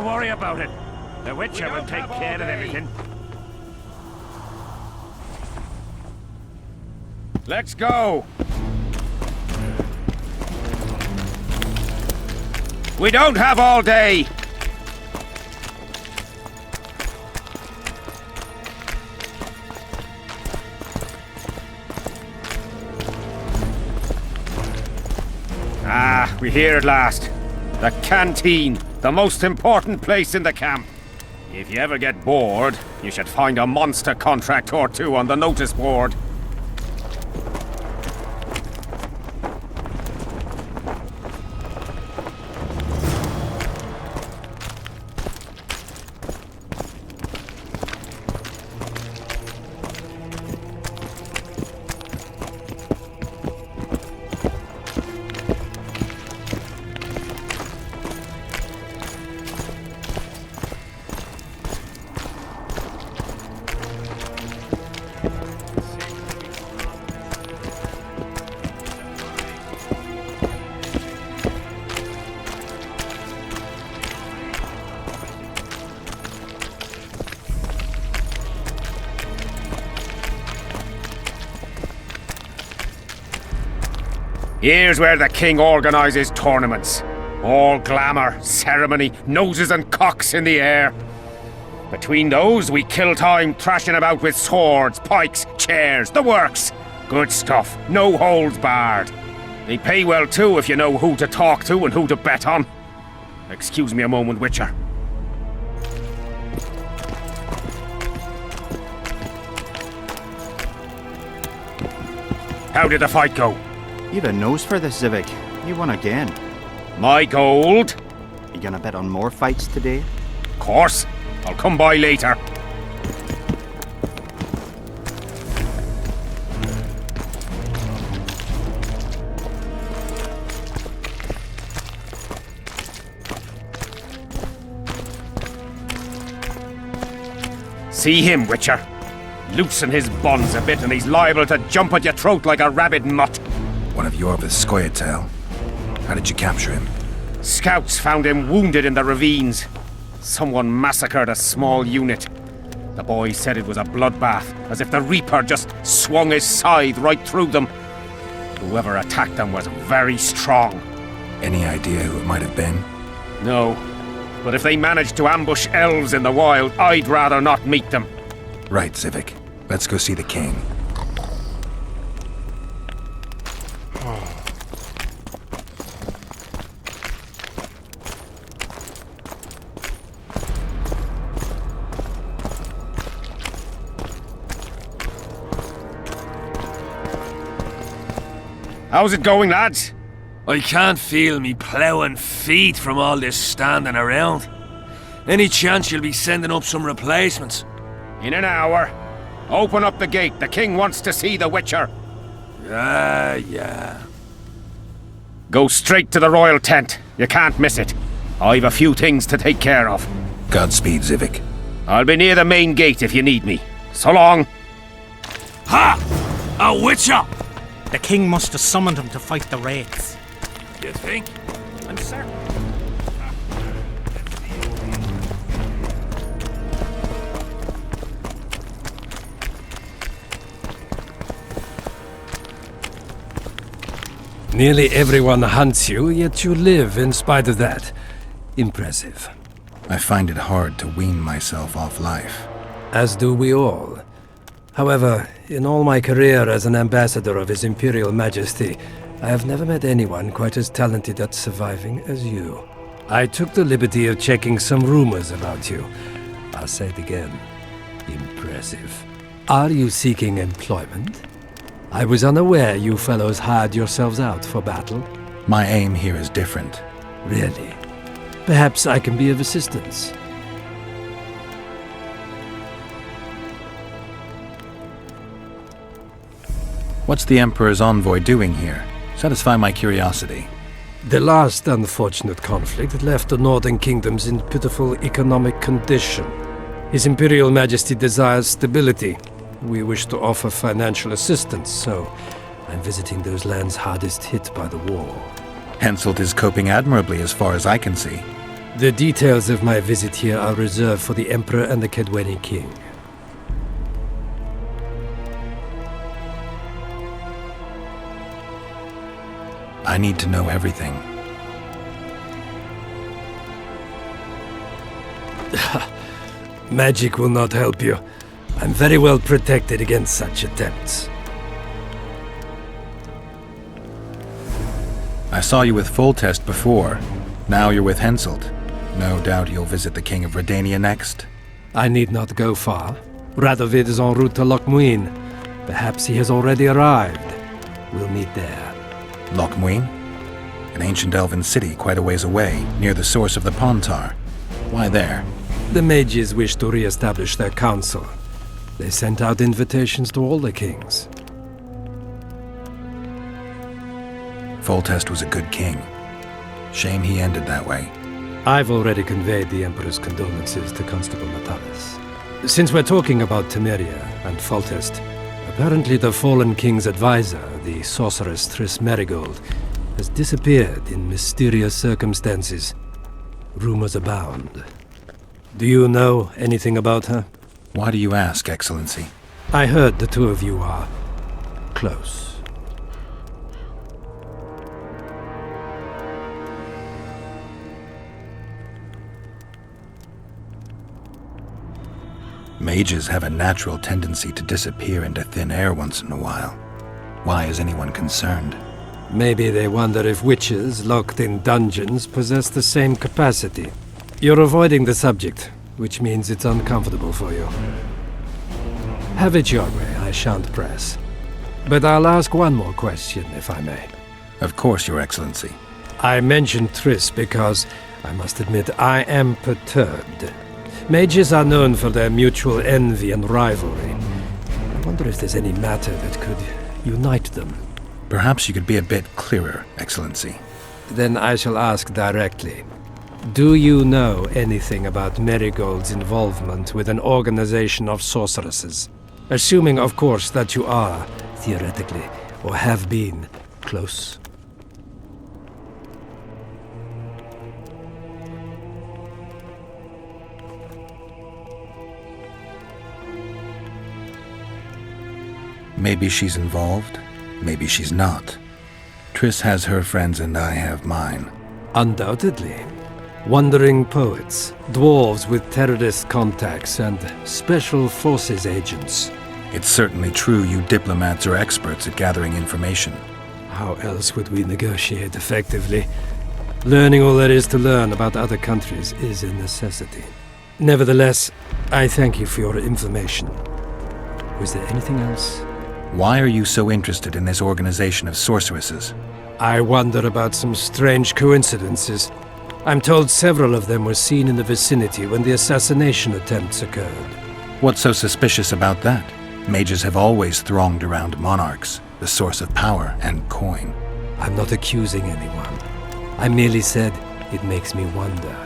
worry about it. The Witcher will take care of everything. Let's go! We don't have all day! Ah, we're here at last. The canteen, the most important place in the camp. If you ever get bored, you should find a monster contract or two on the notice board. Here's where the king organizes tournaments. All glamour, ceremony, noses and cocks in the air. Between those, we kill time thrashing about with swords, pikes, chairs, the works. Good stuff, no holds barred. They pay well too if you know who to talk to and who to bet on. Excuse me a moment, Witcher. How did the fight go? You've a nose for this, Zivik. You won again. My gold? You gonna bet on more fights today? Of course. I'll come by later. See him, Witcher. Loosen his bonds a bit and he's liable to jump at your throat like a rabid mutt. One of Yorva's Scoia'tael. How did you capture him? Scouts found him wounded in the ravines. Someone massacred a small unit. The boy said it was a bloodbath, as if the Reaper just swung his scythe right through them. Whoever attacked them was very strong. Any idea who it might have been? No. But if they managed to ambush elves in the wild, I'd rather not meet them. Right, Zivik. Let's go see the king. How's it going, lads? I can't feel me ploughing feet from all this standing around. Any chance you'll be sending up some replacements? In an hour. Open up the gate. The king wants to see the Witcher. Yeah. Go straight to the royal tent. You can't miss it. I've a few things to take care of. Godspeed, Zivik. I'll be near the main gate if you need me. So long. Ha! A Witcher! The king must have summoned him to fight the wraiths. You think? I'm certain. Nearly everyone hunts you, yet you live in spite of that. Impressive. I find it hard to wean myself off life. As do we all. However, in all my career as an ambassador of His Imperial Majesty, I have never met anyone quite as talented at surviving as you. I took the liberty of checking some rumors about you. I'll say it again. Impressive. Are you seeking employment? I was unaware you fellows hired yourselves out for battle. My aim here is different. Really? Perhaps I can be of assistance. What's the Emperor's envoy doing here? Satisfy my curiosity. The last unfortunate conflict left the Northern Kingdoms in pitiful economic condition. His Imperial Majesty desires stability. We wish to offer financial assistance, so I'm visiting those lands hardest hit by the war. Henselt is coping admirably as far as I can see. The details of my visit here are reserved for the Emperor and the Kedweni King. I need to know everything. Magic will not help you. I'm very well protected against such attempts. I saw you with Foltest before. Now you're with Henselt. No doubt you'll visit the King of Redania next. I need not go far. Radovid is en route to Lochmuin. Perhaps he has already arrived. We'll meet there. Lochmuin? An ancient elven city quite a ways away, near the source of the Pontar. Why there? The mages wish to re-establish their council. They sent out invitations to all the kings. Foltest was a good king. Shame he ended that way. I've already conveyed the Emperor's condolences to Constable Natalis. Since we're talking about Temeria and Foltest, apparently the fallen king's advisor, the sorceress Triss Merigold, has disappeared in mysterious circumstances. Rumors abound. Do you know anything about her? Why do you ask, Excellency? I heard the two of you are close. Mages have a natural tendency to disappear into thin air once in a while. Why is anyone concerned? Maybe they wonder if witches locked in dungeons possess the same capacity. You're avoiding the subject, which means it's uncomfortable for you. Have it your way, I shan't press. But I'll ask one more question, if I may. Of course, Your Excellency. I mentioned Triss because, I must admit, I am perturbed. Mages are known for their mutual envy and rivalry. I wonder if there's any matter that could unite them. Perhaps you could be a bit clearer, Excellency. Then I shall ask directly. Do you know anything about Merigold's involvement with an organization of sorceresses? Assuming, of course, that you are, theoretically, or have been, close. Maybe she's involved, maybe she's not. Triss has her friends and I have mine. Undoubtedly. Wandering poets, dwarves with terrorist contacts, and special forces agents. It's certainly true you diplomats are experts at gathering information. How else would we negotiate effectively? Learning all there is to learn about other countries is a necessity. Nevertheless, I thank you for your information. Was there anything else? Why are you so interested in this organization of sorceresses? I wonder about some strange coincidences. I'm told several of them were seen in the vicinity when the assassination attempts occurred. What's so suspicious about that? Mages have always thronged around monarchs, the source of power and coin. I'm not accusing anyone. I merely said it makes me wonder.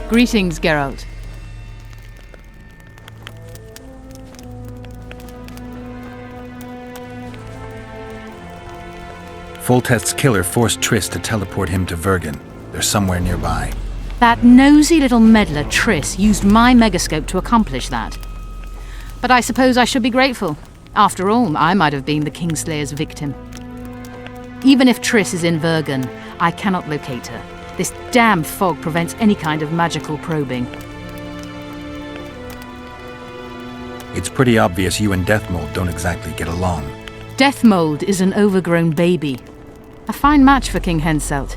Greetings, Geralt. Foltest's killer forced Triss to teleport him to Vergen. They're somewhere nearby. That nosy little meddler Triss used my megascope to accomplish that. But I suppose I should be grateful. After all, I might have been the Kingslayer's victim. Even if Triss is in Vergen, I cannot locate her. This damn fog prevents any kind of magical probing. It's pretty obvious you and Deathmold don't exactly get along. Deathmold is an overgrown baby. A fine match for King Henselt.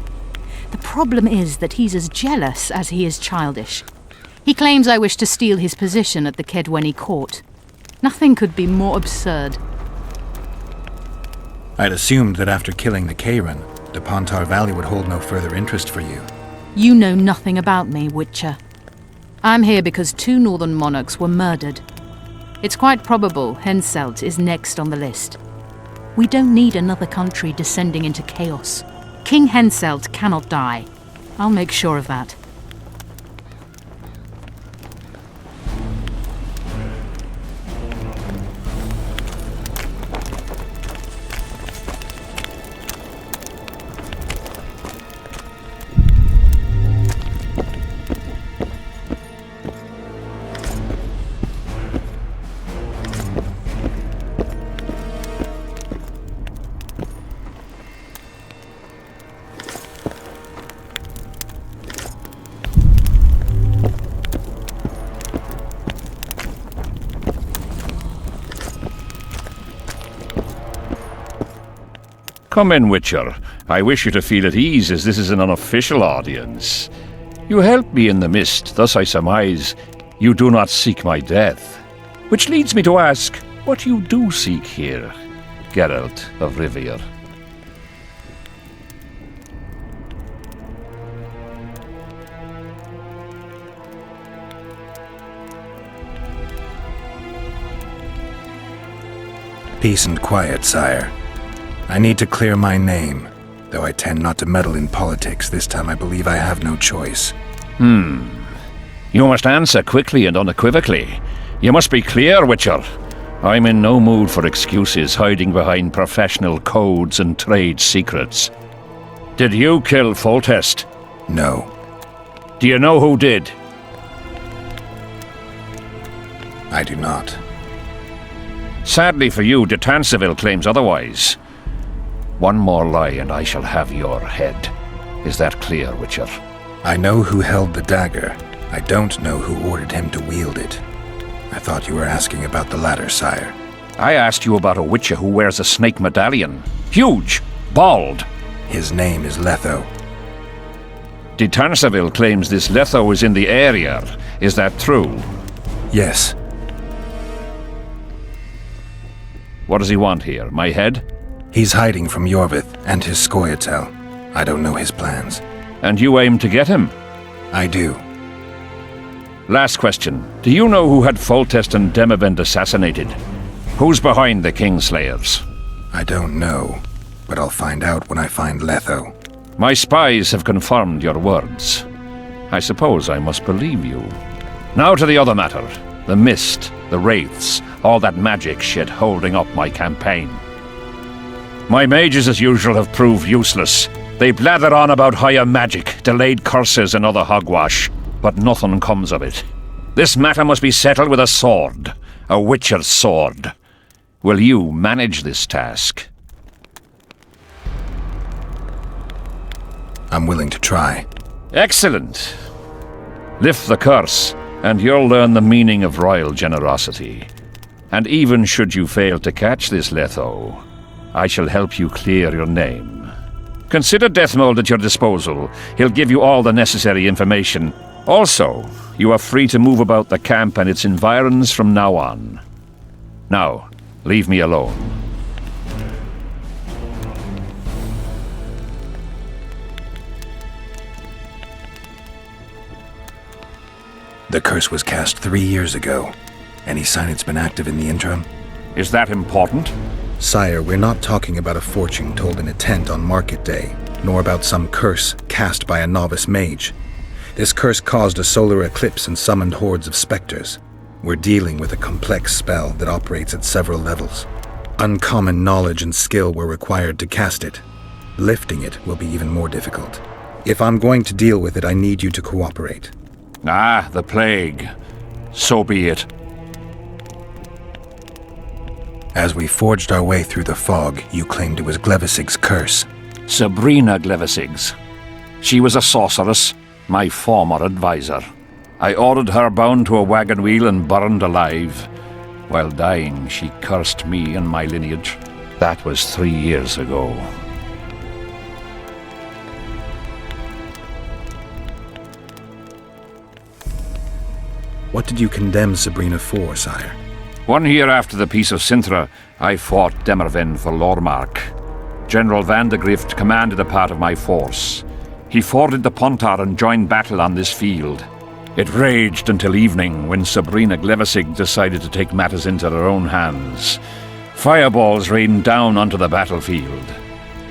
The problem is that he's as jealous as he is childish. He claims I wish to steal his position at the Kedweni court. Nothing could be more absurd. I'd assumed that after killing the Kayran, the Pontar Valley would hold no further interest for you. You know nothing about me, Witcher. I'm here because 2 northern monarchs were murdered. It's quite probable Henselt is next on the list. We don't need another country descending into chaos. King Henselt cannot die. I'll make sure of that. Come in, Witcher. I wish you to feel at ease, as this is an unofficial audience. You helped me in the mist, thus I surmise you do not seek my death. Which leads me to ask what you do seek here, Geralt of Rivia. Peace and quiet, sire. I need to clear my name. Though I tend not to meddle in politics, this time I believe I have no choice. You must answer quickly and unequivocally. You must be clear, Witcher. I'm in no mood for excuses hiding behind professional codes and trade secrets. Did you kill Foltest? No. Do you know who did? I do not. Sadly for you, de Tanseville claims otherwise. One more lie and I shall have your head. Is that clear, Witcher? I know who held the dagger. I don't know who ordered him to wield it. I thought you were asking about the latter, sire. I asked you about a Witcher who wears a snake medallion. Huge! Bald! His name is Letho. De Tanseville claims this Letho is in the area. Is that true? Yes. What does he want here? My head? He's hiding from Yorvith and his Scoia'tael. I don't know his plans. And you aim to get him? I do. Last question. Do you know who had Foltest and Demavend assassinated? Who's behind the Kingslayers? I don't know, but I'll find out when I find Letho. My spies have confirmed your words. I suppose I must believe you. Now to the other matter. The mist, the wraiths, all that magic shit holding up my campaign. My mages, as usual, have proved useless. They blather on about higher magic, delayed curses and other hogwash, but nothing comes of it. This matter must be settled with a sword. A Witcher's sword. Will you manage this task? I'm willing to try. Excellent. Lift the curse, and you'll learn the meaning of royal generosity. And even should you fail to catch this Letho, I shall help you clear your name. Consider Deathmold at your disposal. He'll give you all the necessary information. Also, you are free to move about the camp and its environs from now on. Now, leave me alone. The curse was cast 3 years ago. Any sign it's been active in the interim? Is that important? Sire, we're not talking about a fortune told in a tent on market day, nor about some curse cast by a novice mage. This curse caused a solar eclipse and summoned hordes of specters. We're dealing with a complex spell that operates at several levels. Uncommon knowledge and skill were required to cast it. Lifting it will be even more difficult. If I'm going to deal with it, I need you to cooperate. Ah, the plague. So be it. As we forged our way through the fog, you claimed it was Glevisig's curse. Sabrina Glevisig's. She was a sorceress, my former advisor. I ordered her bound to a wagon wheel and burned alive. While dying, she cursed me and my lineage. That was 3 years ago. What did you condemn Sabrina for, sire? 1 year after the Peace of Cintra, I fought Demerven for Lormark. General Vandegrift commanded a part of my force. He forded the Pontar and joined battle on this field. It raged until evening, when Sabrina Glevisig decided to take matters into her own hands. Fireballs rained down onto the battlefield.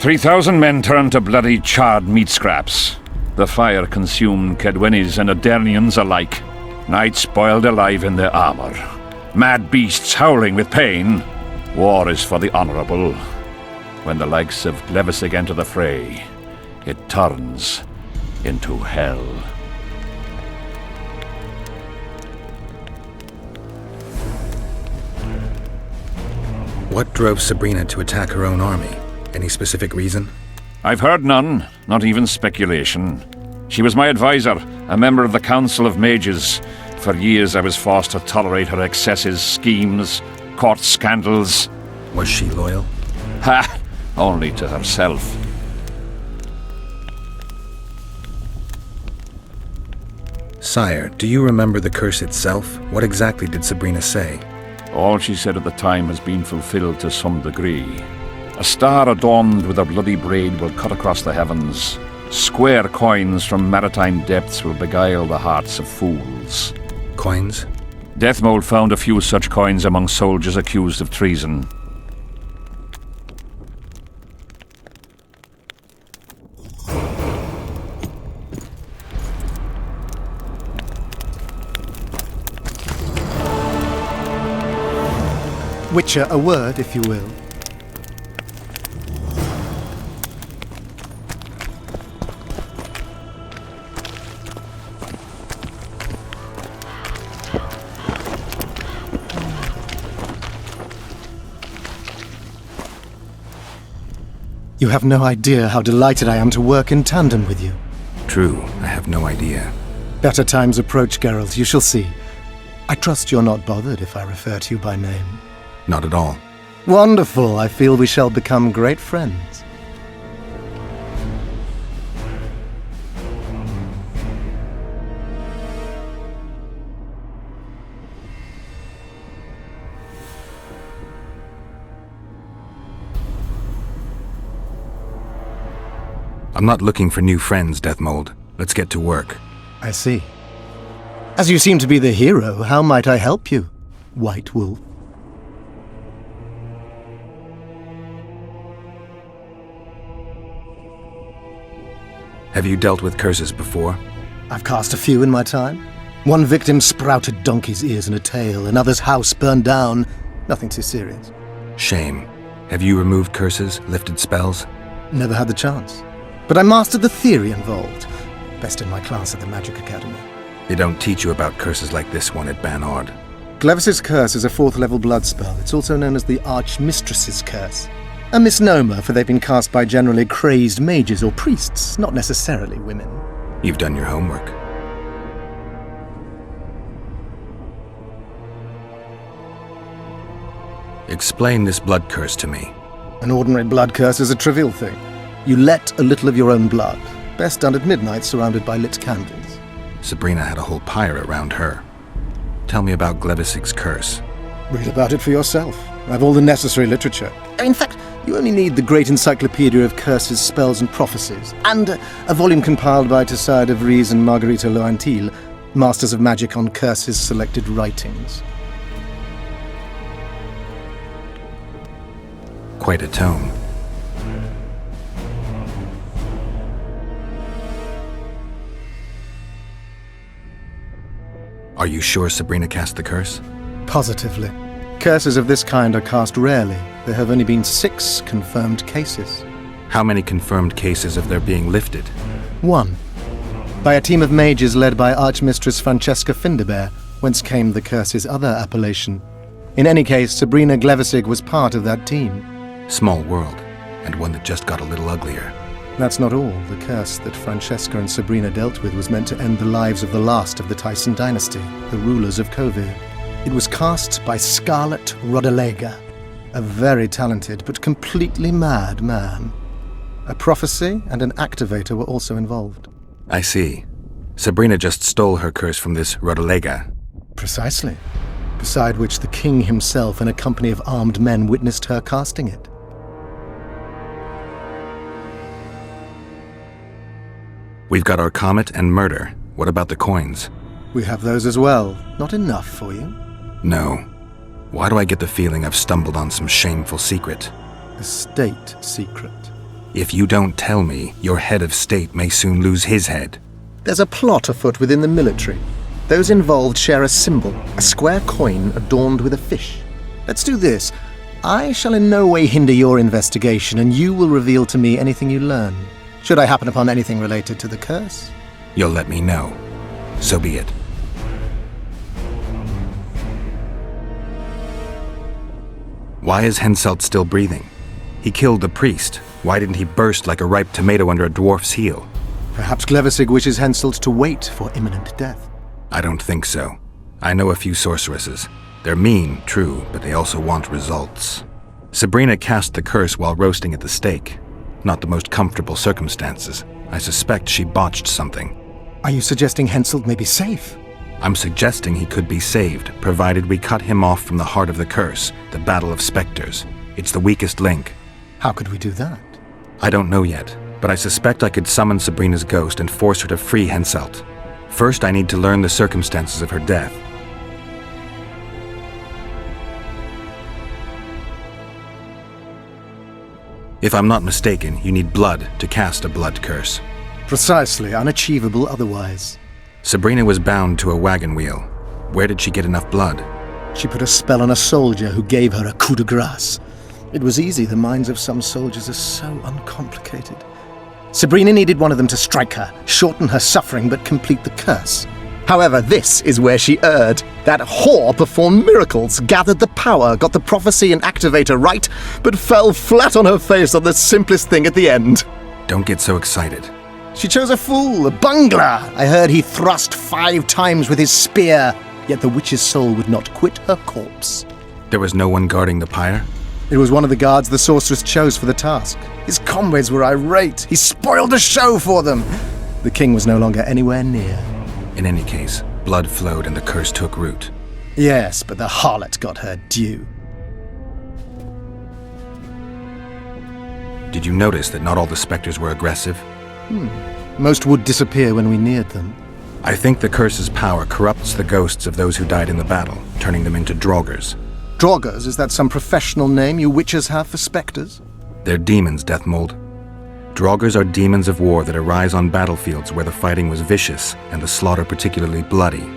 3,000 men turned to bloody charred meat scraps. The fire consumed Kedwenis and Adernians alike. Knights boiled alive in their armor. Mad beasts howling with pain. War is for the honorable. When the likes of Glevissig enter the fray, it turns into hell. What drove Sabrina to attack her own army? Any specific reason? I've heard none, not even speculation. She was my advisor, a member of the Council of Mages. For years I was forced to tolerate her excesses, schemes, court scandals. Was she loyal? Ha! Only to herself. Sire, do you remember the curse itself? What exactly did Sabrina say? All she said at the time has been fulfilled to some degree. A star adorned with a bloody braid will cut across the heavens. Square coins from maritime depths will beguile the hearts of fools. Coins? Deathmold found a few such coins among soldiers accused of treason. Witcher, a word, if you will. You have no idea how delighted I am to work in tandem with you. True, I have no idea. Better times approach, Geralt, you shall see. I trust you're not bothered if I refer to you by name. Not at all. Wonderful, I feel we shall become great friends. I'm not looking for new friends, Deathmold. Let's get to work. I see. As you seem to be the hero, how might I help you, White Wolf? Have you dealt with curses before? I've cast a few in my time. One victim sprouted donkey's ears and a tail, another's house burned down. Nothing too serious. Shame. Have you removed curses, lifted spells? Never had the chance. But I mastered the theory involved. Best in my class at the Magic Academy. They don't teach you about curses like this one at Banord. Glevis's curse is a 4th level blood spell. It's also known as the Archmistress's curse. A misnomer, for they've been cast by generally crazed mages or priests, not necessarily women. You've done your homework. Explain this blood curse to me. An ordinary blood curse is a trivial thing. You let a little of your own blood, best done at midnight surrounded by lit candles. Sabrina had a whole pyre around her. Tell me about Glevisig's curse. Read about it for yourself. I've all the necessary literature. In fact, you only need the great encyclopedia of curses, spells, and prophecies, and a volume compiled by Tessard de Vries and Margarita Loantil, Masters of Magic on Curses Selected Writings. Quite a tome. Are you sure Sabrina cast the curse? Positively. Curses of this kind are cast rarely. There have only been 6 confirmed cases. How many confirmed cases of their being lifted? 1. By a team of mages led by Archmistress Francesca Findabair, whence came the curse's other appellation. In any case, Sabrina Glevisig was part of that team. Small world, and one that just got a little uglier. That's not all. The curse that Francesca and Sabrina dealt with was meant to end the lives of the last of the Tyson dynasty, the rulers of Kovir. It was cast by Scarlet Rodalega, a very talented but completely mad man. A prophecy and an activator were also involved. I see. Sabrina just stole her curse from this Rodalega. Precisely. Beside which the king himself and a company of armed men witnessed her casting it. We've got our comet and murder. What about the coins? We have those as well. Not enough for you? No. Why do I get the feeling I've stumbled on some shameful secret? A state secret. If you don't tell me, your head of state may soon lose his head. There's a plot afoot within the military. Those involved share a symbol, a square coin adorned with a fish. Let's do this. I shall in no way hinder your investigation, and you will reveal to me anything you learn. Should I happen upon anything related to the curse? You'll let me know. So be it. Why is Henselt still breathing? He killed the priest. Why didn't he burst like a ripe tomato under a dwarf's heel? Perhaps Glevissig wishes Henselt to wait for imminent death. I don't think so. I know a few sorceresses. They're mean, true, but they also want results. Sabrina cast the curse while roasting at the stake. Not the most comfortable circumstances. I suspect she botched something. Are you suggesting Henselt may be safe? I'm suggesting he could be saved, provided we cut him off from the heart of the curse, the Battle of Spectres. It's the weakest link. How could we do that? I don't know yet, but I suspect I could summon Sabrina's ghost and force her to free Henselt. First, I need to learn the circumstances of her death. If I'm not mistaken, you need blood to cast a blood curse. Precisely, unachievable otherwise. Sabrina was bound to a wagon wheel. Where did she get enough blood? She put a spell on a soldier who gave her a coup de grace. It was easy, the minds of some soldiers are so uncomplicated. Sabrina needed one of them to strike her, shorten her suffering, but complete the curse. However, this is where she erred. That whore performed miracles, gathered the power, got the prophecy and activator right, but fell flat on her face on the simplest thing at the end. Don't get so excited. She chose a fool, a bungler. I heard he thrust 5 times with his spear, yet the witch's soul would not quit her corpse. There was no one guarding the pyre? It was one of the guards the sorceress chose for the task. His comrades were irate. He spoiled the show for them. The king was no longer anywhere near. In any case, blood flowed and the curse took root. Yes, but the harlot got her due. Did you notice that not all the specters were aggressive? Most would disappear when we neared them. I think the curse's power corrupts the ghosts of those who died in the battle, turning them into Draugrs. Draugrs, is that some professional name you witches have for specters? They're demons, Deathmold. Draugrs are demons of war that arise on battlefields where the fighting was vicious and the slaughter particularly bloody.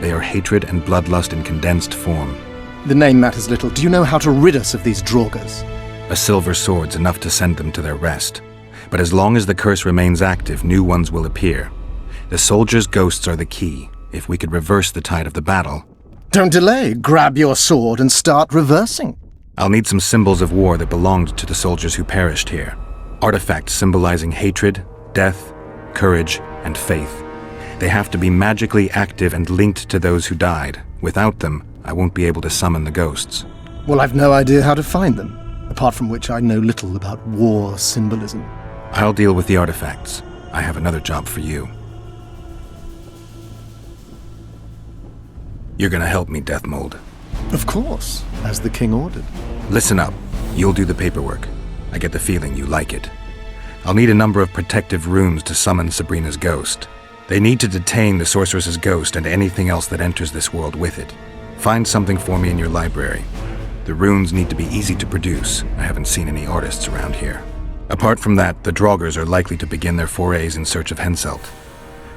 They are hatred and bloodlust in condensed form. The name matters little. Do you know how to rid us of these Draugrs? A silver sword's enough to send them to their rest. But as long as the curse remains active, new ones will appear. The soldiers' ghosts are the key. If we could reverse the tide of the battle... Don't delay. Grab your sword and start reversing. I'll need some symbols of war that belonged to the soldiers who perished here. Artifacts symbolizing hatred, death, courage, and faith. They have to be magically active and linked to those who died. Without them, I won't be able to summon the ghosts. Well, I've no idea how to find them, apart from which I know little about war symbolism. I'll deal with the artifacts. I have another job for you. You're gonna help me, Deathmold. Of course, as the king ordered. Listen up. You'll do the paperwork. I get the feeling you like it. I'll need a number of protective runes to summon Sabrina's ghost. They need to detain the sorceress's ghost and anything else that enters this world with it. Find something for me in your library. The runes need to be easy to produce. I haven't seen any artists around here. Apart from that, the Draugrs are likely to begin their forays in search of Henselt.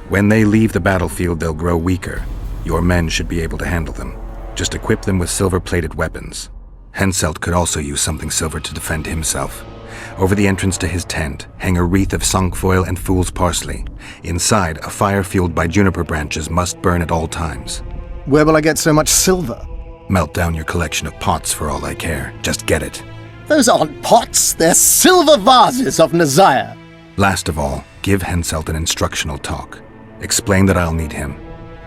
When they leave the battlefield, they'll grow weaker. Your men should be able to handle them. Just equip them with silver-plated weapons. Henselt could also use something silver to defend himself. Over the entrance to his tent, hang a wreath of cinquefoil and fool's parsley. Inside, a fire fueled by juniper branches must burn at all times. Where will I get so much silver? Melt down your collection of pots for all I care. Just get it. Those aren't pots, they're silver vases of Nazaya. Last of all, give Henselt an instructional talk. Explain that I'll need him.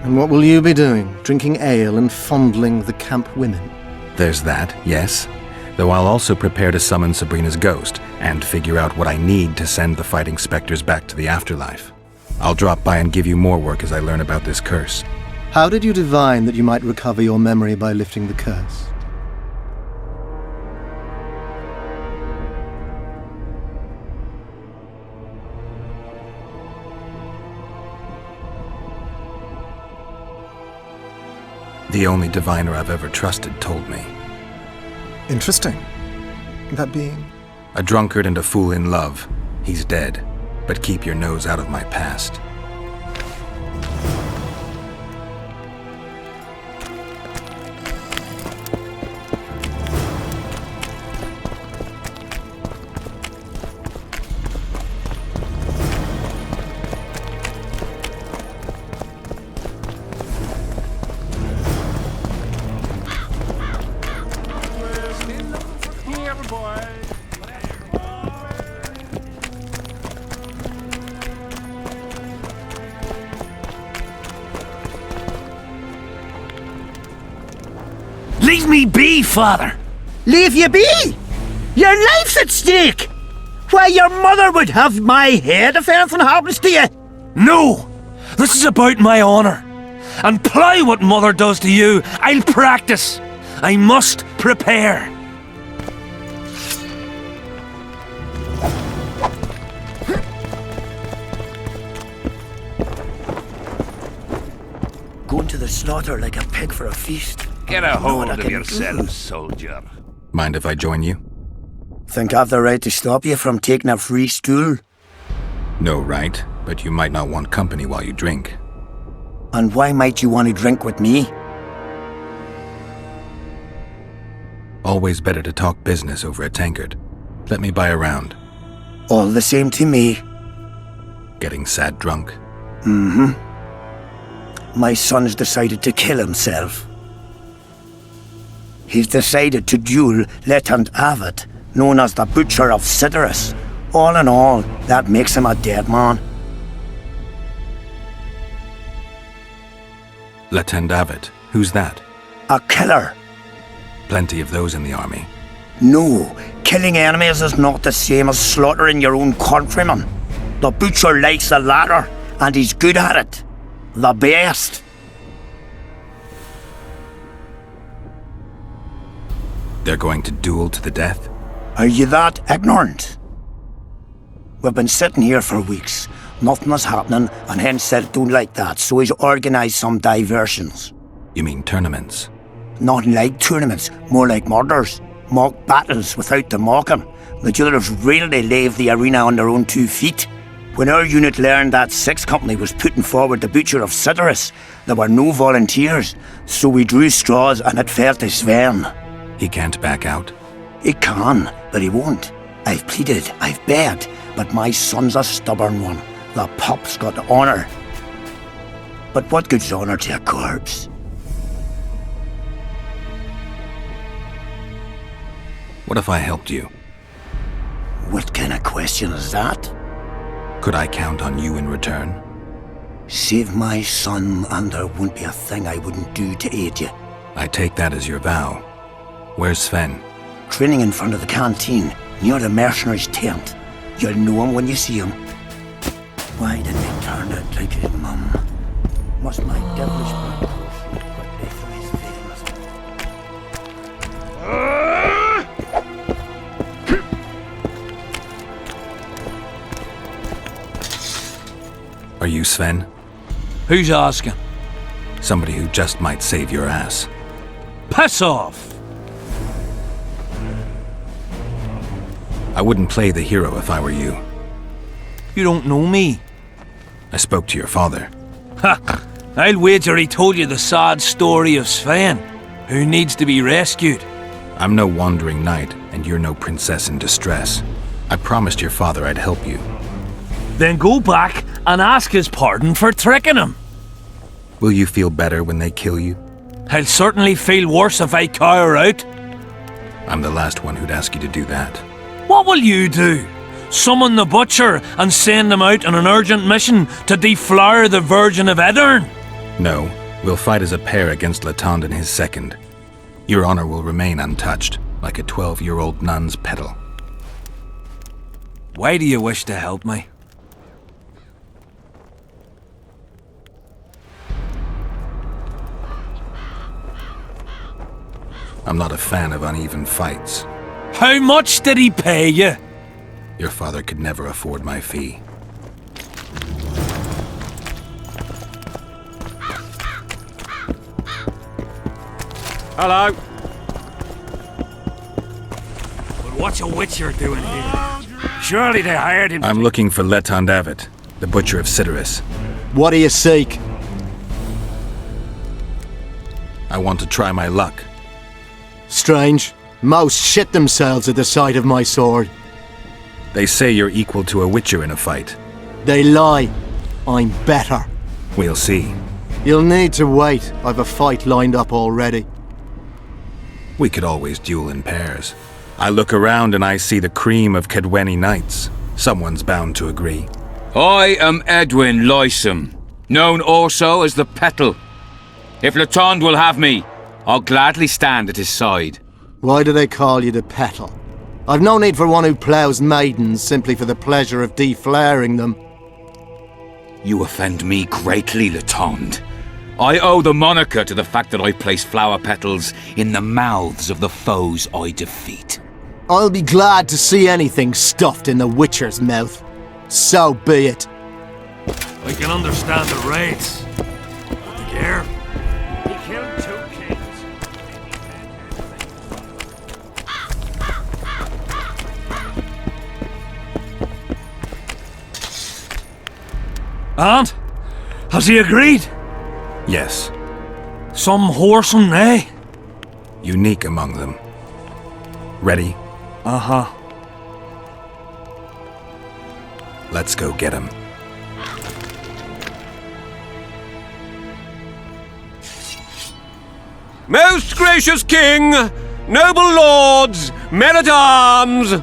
And what will you be doing? Drinking ale and fondling the camp women? There's that, yes. Though I'll also prepare to summon Sabrina's ghost and figure out what I need to send the fighting specters back to the afterlife. I'll drop by and give you more work as I learn about this curse. How did you divine that you might recover your memory by lifting the curse? The only diviner I've ever trusted told me. Interesting. That being? A drunkard and a fool in love. He's dead. But keep your nose out of my past. Leave me be, father! Leave you be? Your life's at stake! Why, your mother would have my head if anything happens to you! No! This is about my honour. And plough what mother does to you, I'll practice. I must prepare. Going to the slaughter like a pig for a feast. Get a hold what I of can yourself, do. soldier. Mind if I join you? Think I've the right to stop you from taking a free stool? No, right? But you might not want company while you drink. And why might you want to drink with me? Always better to talk business over a tankard. Let me buy a round. All the same to me. Getting sad drunk. My son's decided to kill himself. He's decided to duel Lieutenant Avid, known as the Butcher of Cidaris. All in all, that makes him a dead man. Lieutenant Avid. Who's that? A killer. Plenty of those in the army. No, killing enemies is not the same as slaughtering your own countrymen. The Butcher likes the latter, and he's good at it. The best. They're going to duel to the death? Are you that ignorant? We've been sitting here for weeks. Nothing is happening, and hence said don't like that, so he's organised some diversions. You mean tournaments? Not like tournaments, more like murders. Mock battles without the mocking. The duellers really leave the arena on their own 2 feet. When our unit learned that 6th Company was putting forward the Butcher of Cidaris, there were no volunteers, so we drew straws and it fell to Sven. He can't back out? He can, but he won't. I've pleaded, I've begged, but my son's a stubborn one. The pup's got honour. But what good's honour to a corpse? What if I helped you? What kind of question is that? Could I count on you in return? Save my son, and there won't be a thing I wouldn't do to aid you. I take that as your vow. Where's Sven? Training in front of the canteen, near the mercenary's tent. You'll know him when you see him. Why didn't he turn out like his mum? Must my devilish blood flow quickly through his veins? Are you Sven? Who's asking? Somebody who just might save your ass. Piss off! I wouldn't play the hero if I were you. You don't know me. I spoke to your father. Ha! I'll wager he told you the sad story of Sven, who needs to be rescued. I'm no wandering knight, and you're no princess in distress. I promised your father I'd help you. Then go back and ask his pardon for tricking him. Will you feel better when they kill you? I'll certainly feel worse if I cower out. I'm the last one who'd ask you to do that. What will you do? Summon the Butcher and send him out on an urgent mission to deflower the Virgin of Aedirn? No, we'll fight as a pair against Latond and his second. Your honor will remain untouched, like a 12-year-old nun's petal. Why do you wish to help me? I'm not a fan of uneven fights. How much did he pay you? Your father could never afford my fee. Hello. But What's a witcher doing here? Surely they hired him. I'm looking for Letond Avet, the Butcher of Cidaris. What do you seek? I want to try my luck. Strange. Most shit themselves at the sight of my sword. They say you're equal to a Witcher in a fight. They lie. I'm better. We'll see. You'll need to wait. I've a fight lined up already. We could always duel in pairs. I look around and I see the cream of Kedweni knights. Someone's bound to agree. I am Edwin Lysum, known also as the Petal. If Letond will have me, I'll gladly stand at his side. Why do they call you the Petal? I've no need for one who ploughs maidens simply for the pleasure of deflaring them. You offend me greatly, Letond. I owe the moniker to the fact that I place flower petals in the mouths of the foes I defeat. I'll be glad to see anything stuffed in the Witcher's mouth. So be it. I can understand the raids. But the gear? He killed 2 kings. And? Has he agreed? Yes. Some whoreson, eh? Unique among them. Ready? Uh-huh. Let's go get him. Most gracious king, noble lords, men-at-arms,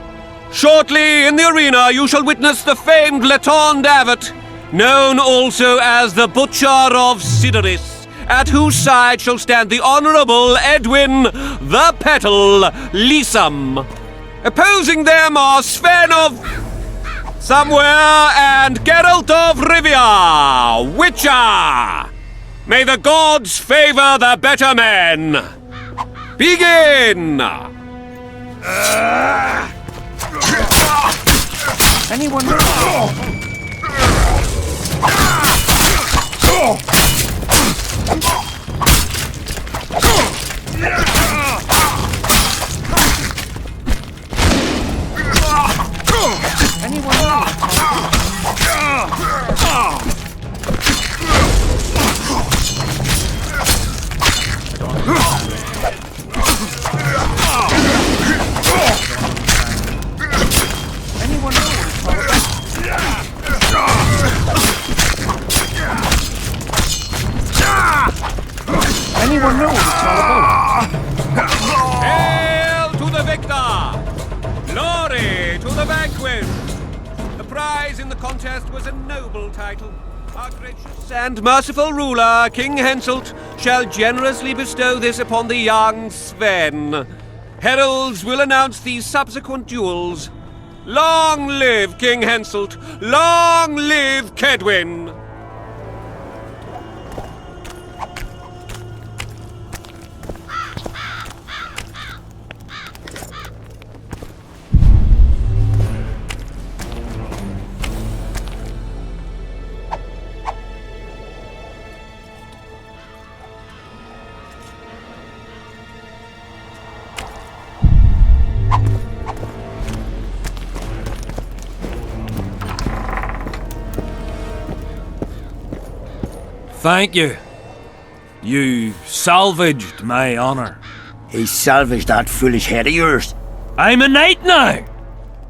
shortly in the arena you shall witness the famed Letond Avet, known also as the Butcher of Cidaris, at whose side shall stand the Honourable Edwin the Petal Lysum. Opposing them are Sven of Somewhere and Geralt of Rivia, Witcher. May the gods favor the better men. Begin! Anyone? Anyone know what it's all about? Hail to the victor! Glory to the vanquished! The prize in the contest was a noble title. Our gracious and merciful ruler, King Henselt, shall generously bestow this upon the young Sven. Heralds will announce these subsequent duels. Long live King Henselt! Long live Kedwin! Thank you. You salvaged my honor. He salvaged that foolish head of yours. I'm a knight now.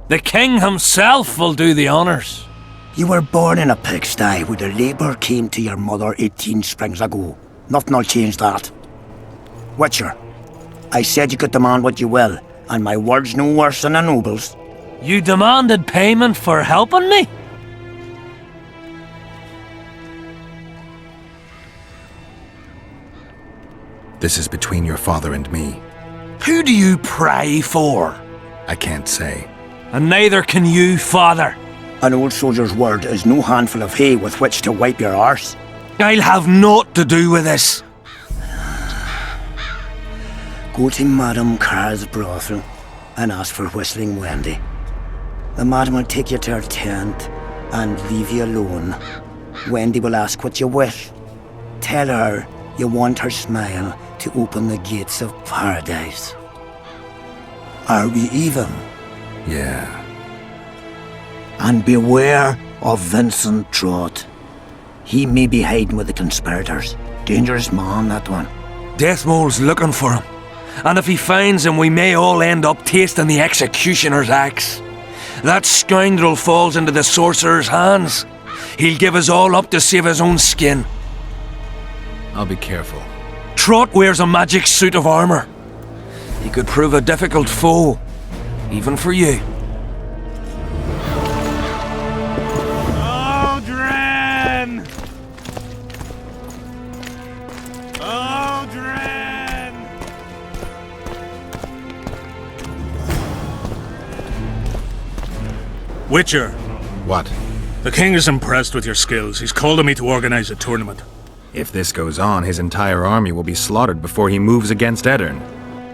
The king himself will do the honors. You were born in a pigsty where the labour came to your mother 18 springs ago. Nothing'll change that. Witcher, I said you could demand what you will, and my word's no worse than a noble's. You demanded payment for helping me? This is between your father and me. Who do you pray for? I can't say. And neither can you, father. An old soldier's word is no handful of hay with which to wipe your arse. I'll have naught to do with this. Go to Madame Carr's brothel and ask for Whistling Wendy. The madam will take you to her tent and leave you alone. Wendy will ask what you wish. Tell her you want her smile to open the gates of paradise. Are we even? Yeah. And beware of Vincent Trott. He may be hiding with the conspirators. Dangerous man, that one. Deathmole's looking for him. And if he finds him, we may all end up tasting the executioner's axe. That scoundrel falls into the sorcerer's hands. He'll give us all up to save his own skin. I'll be careful. Trott wears a magic suit of armor. He could prove a difficult foe, even for you. Aldrin! Aldrin! Witcher, What? the king is impressed with your skills. He's called on me to organize a tournament. If this goes on, his entire army will be slaughtered before he moves against Edirn.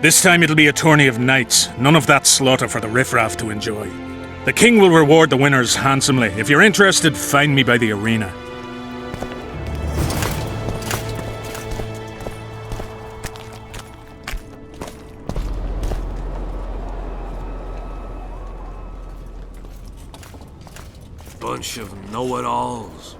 This time it'll be a tourney of knights, none of that slaughter for the riffraff to enjoy. The king will reward the winners handsomely. If you're interested, find me by the arena. Bunch of know-it-alls.